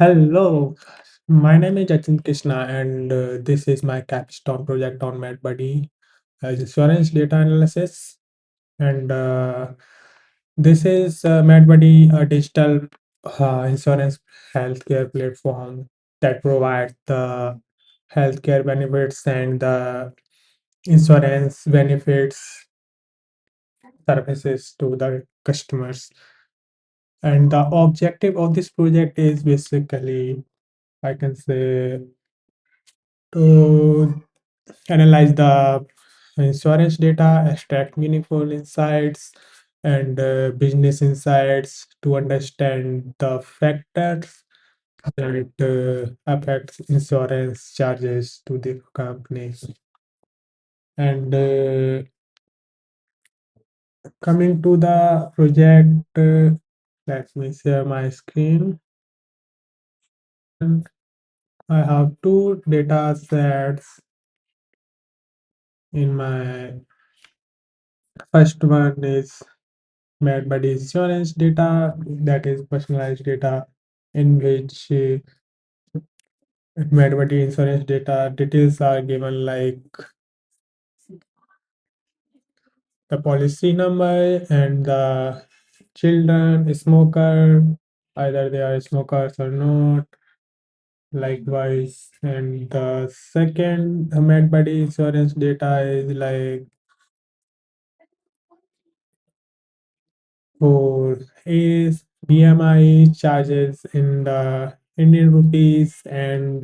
Hello, my name is Jachin Krishna, and this is my Capstone project on MedBuddy Insurance Data Analysis. And this is MedBuddy, a digital insurance healthcare platform that provides the healthcare benefits and the insurance benefits services to the customers. And the objective of this project is basically, I can say, to analyze the insurance data, extract meaningful insights and business insights to understand the factors that affect insurance charges to the companies. And coming to the project, let me share my screen. And I have two data sets in my first one is MediBuddy Insurance Data, that is personalized data, in which MediBuddy Insurance Data details are given like the policy number and the children, smoker, either they are smokers or not, likewise. And the second MediBuddy Insurance Data is like for is BMI charges in the Indian rupees and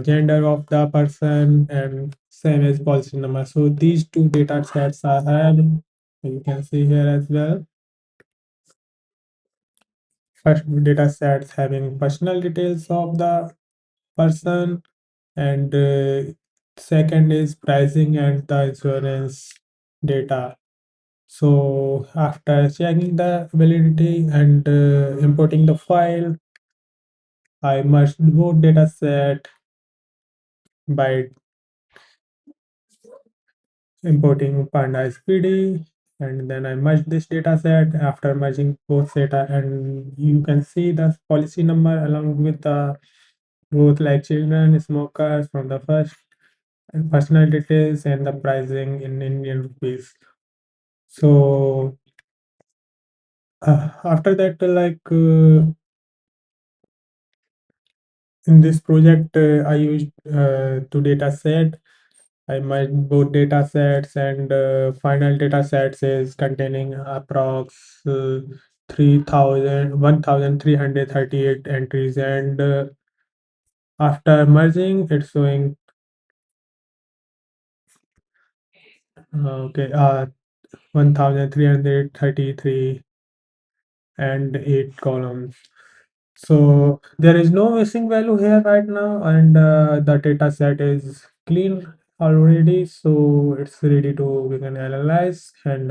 gender of the person and same as policy number. So these two data sets are had. You can see here as well. First data sets having personal details of the person and second is pricing and the insurance data. So after checking the validity and importing the file, I merged both data set by importing Pandas PD, and then I merge this data set. After merging both data, and you can see the policy number along with the both like children, smokers from the first, and personal details and the pricing in Indian rupees. So after that, in this project, I used two data set. I merged both data sets and final data sets is containing approx 1,338 entries, and after merging it's showing okay 1,333 and 8 columns. So there is no missing value here right now, and the data set is clean already, so it's ready to we can analyze. And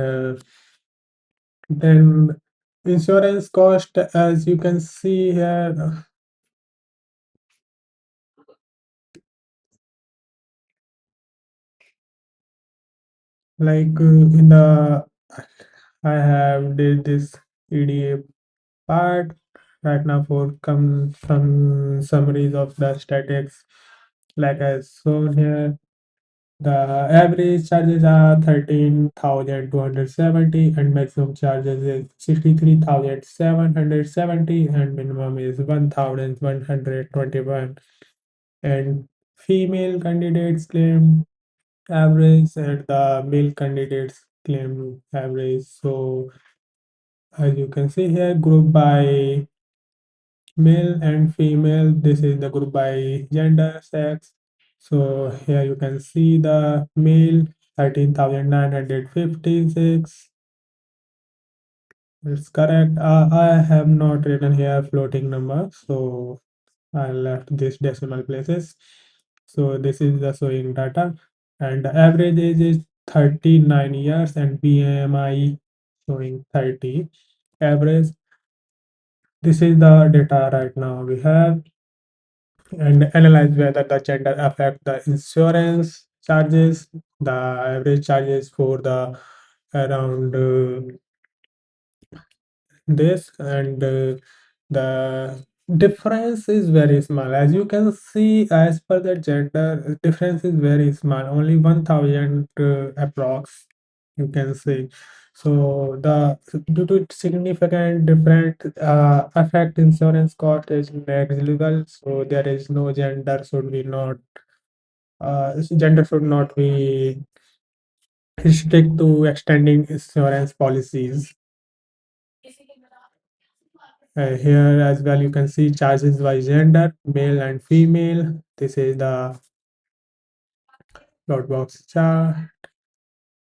then insurance cost, as you can see here, in the I have did this EDA part right now for come some summaries of the statics, like as shown here. The average charges are 13,270 and maximum charges is 63,770 and minimum is 1,121. And female candidates claim average and the male candidates claim average. So as you can see here, group by male and female, this is the group by gender, sex. So here you can see the male 13,956. It's correct. I have not written here floating number, so I left this decimal places. So this is the showing data, and the average age is 39 years and BMI showing 30 average. This is the data right now we have, and analyze whether the gender affect the insurance charges. The average charges for the around this, and the difference is very small. As you can see, as per the gender, difference is very small. Only 1,000 approx. You can see. So the due to significant different affect insurance cost is negligible. So there is no gender should not be restrict to extending insurance policies. Here as well, you can see charges by gender, male and female. This is the dot box chart.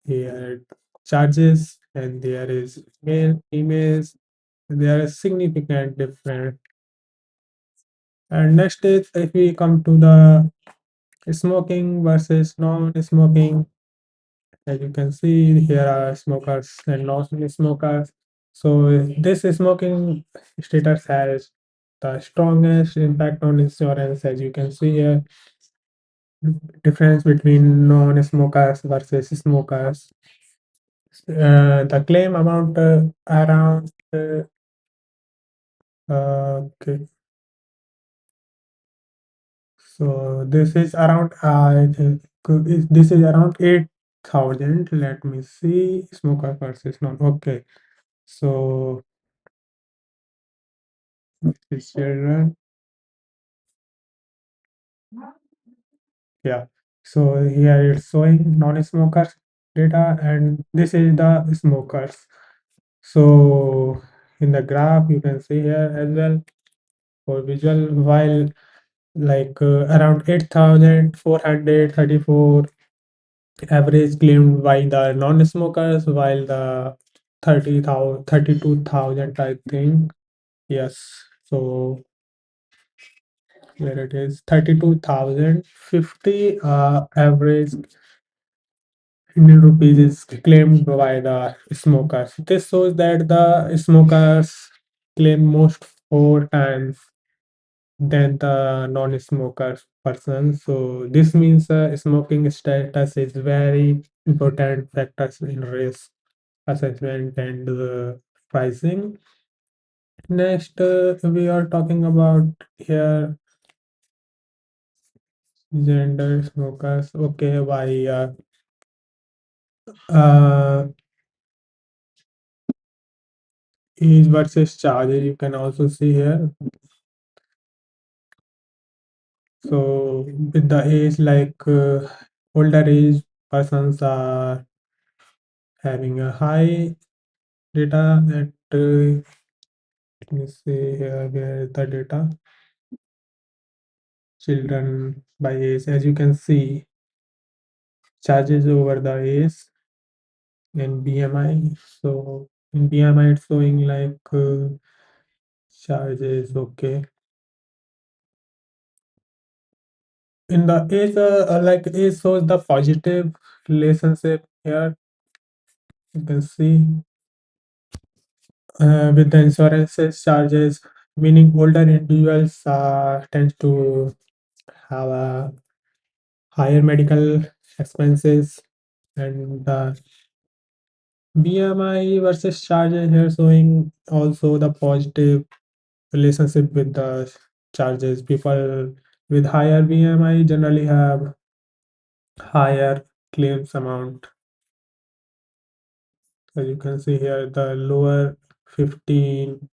Here charges, and there is male, females. There is significant difference. And next is if we come to the smoking versus non-smoking. As you can see, here are smokers and non-smokers. So this smoking status has the strongest impact on insurance. As you can see here, difference between non-smokers versus smokers. The claim amount around okay. So this is around I think this is around 8,000. Let me see smoker versus non. Okay. So this children. Yeah. So here it's showing non-smokers data, and this is the smokers. So in the graph you can see here as well for visual, while like around 8,434 average claimed by the non-smokers, while the 30,000 32,000 I think. Yes. So where it is 32,050 average Indian rupees is claimed by the smokers. This shows that the smokers claim most 4 times than the non-smoker person. So this means smoking status is very important factors in risk assessment and pricing. Next, we are talking about here gender smokers. Okay, why uh, age versus charges? You can also see here. So with the age, like older age persons are having a high data that let me see here where is the data. Children by age, as you can see, charges over the age and BMI. So in BMI, it's showing like charges. Okay. In the age, like age shows the positive relationship here. You can see with the insurances charges, meaning older individuals tend to have a higher medical expenses, and the BMI versus charges here showing also the positive relationship with the charges. People with higher BMI generally have higher claims amount. As you can see here, the lower 15,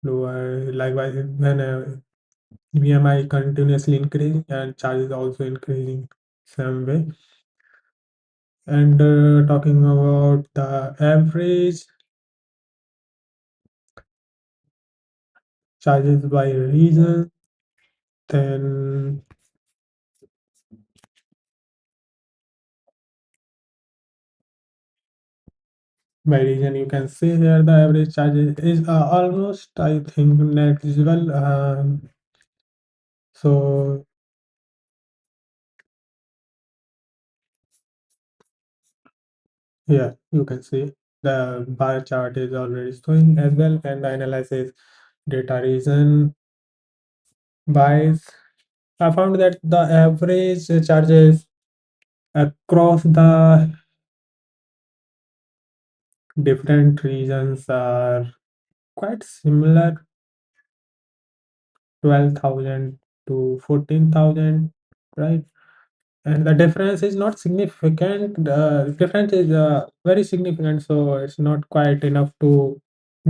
lower likewise when BMI continuously increasing and charges also increasing same way. And talking about the average charges by region, then by region you can see here the average charges is almost I think negligible. So here you can see the bar chart is already showing as well, and the analysis data region buys. I found that the average charges across the different regions are quite similar. 12,000 to 14,000, right? And the difference is not significant. The difference is very significant, so it's not quite enough to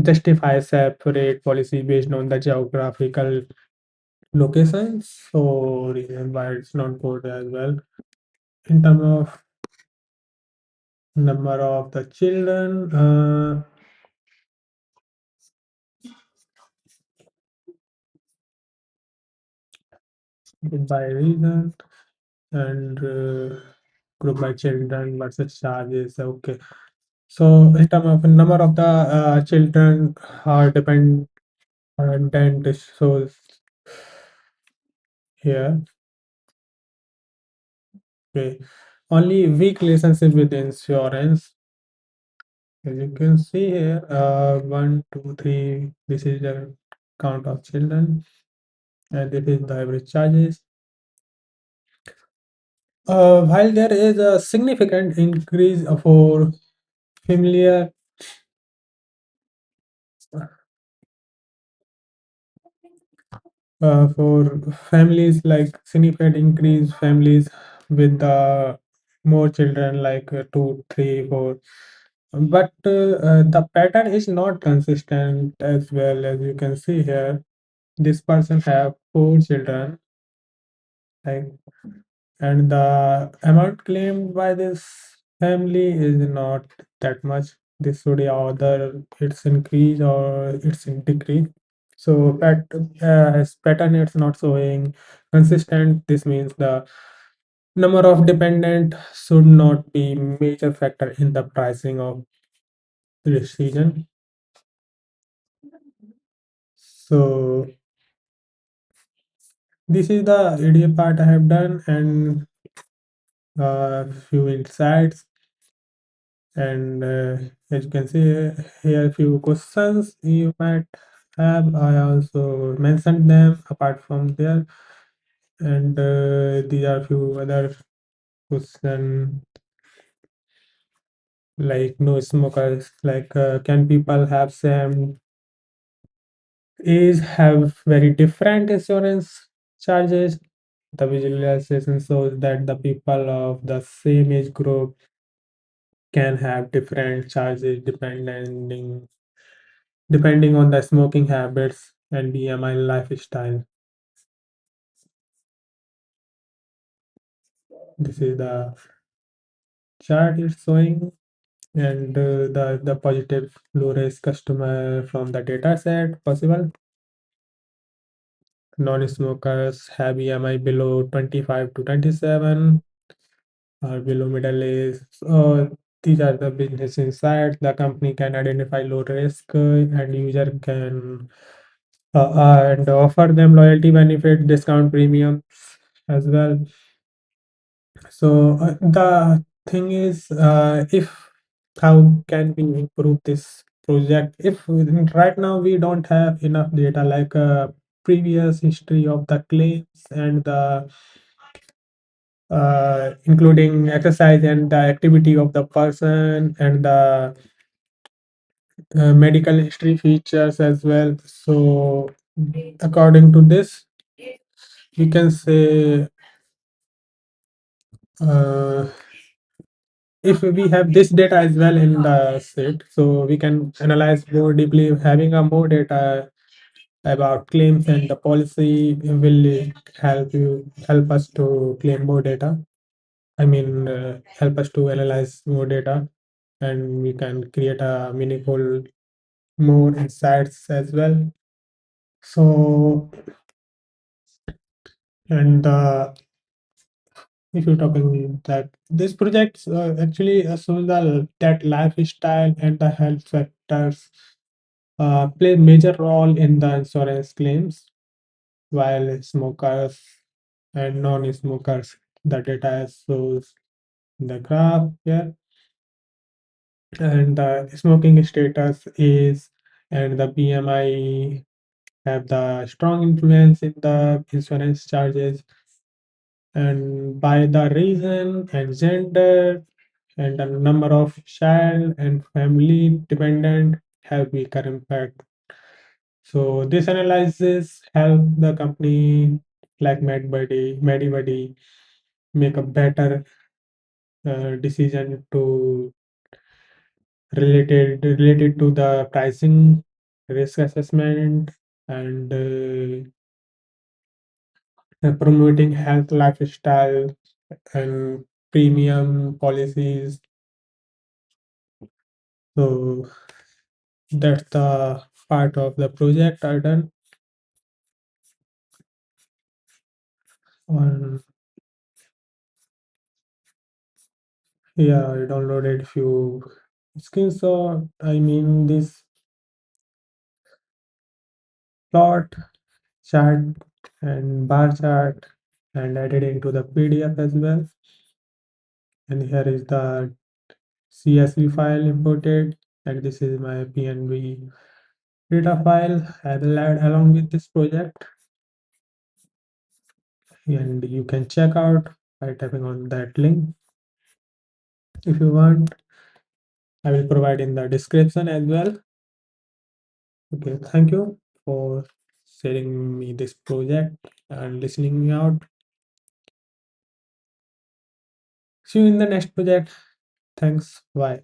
justify separate policy based on the geographical locations. So reason why it's not good as well. In terms of number of the children, by reason, and group by children versus charges. Okay. So in terms of number of the children are dependent shows here. Okay. Only weak relationship with insurance. As you can see here, 1, 2, 3. This is the count of children, and this is the average charges. While there is a significant increase for familiar for families, like significant increase families with more children, like 2, 3, 4, but the pattern is not consistent as well. As you can see here, this person have 4 children, like, and the amount claimed by this family is not that much. This should either it's increase or it's in decrease. So as pattern it's not showing consistent. This means the number of dependent should not be major factor in the pricing of the decision. So this is the EDA part I have done, and few insights. And as you can see here, few questions you might have. I also mentioned them apart from there, and these are few other question, like no smokers, like can people have same age have very different insurance charges. The visualization shows that the people of the same age group can have different charges depending on the smoking habits and BMI lifestyle. This is the chart it's showing, and the positive low risk customer from the data set possible. Non-smokers have BMI below 25 to 27, or below middle age. So these are the business insights. The company can identify low risk, and user can and offer them loyalty benefit, discount premiums as well. So the thing is, if how can we improve this project? If right now we don't have enough data, like previous history of the claims and the including exercise and the activity of the person and the medical history features as well. So according to this, we can say, uh, if we have this data as well in the set, so we can analyze more deeply. Having a more data about claims and the policy will help us to claim more data. I mean, help us to analyze more data, and we can create a meaningful more insights as well. So, and if you're talking that this project actually shows that lifestyle and the health factors play major role in the insurance claims, while smokers and non-smokers, the data shows in the graph here, and the smoking status is and the BMI have the strong influence in the insurance charges, and by the reason and gender and the number of child and family dependent have weaker impact. So this analysis help the company like MediBuddy make a better decision to related to the pricing, risk assessment, and promoting health lifestyle and premium policies. So that's the part of the project I done on. Yeah, I downloaded few screenshot. I mean this plot chart and bar chart and added into the PDF as well. And here is the CSV file imported, and this is my PNG data file I will add along with this project, and you can check out by tapping on that link if you want. I will provide in the description as well. Okay, thank you for sharing me this project and listening me out. See you in the next project. Thanks. Bye.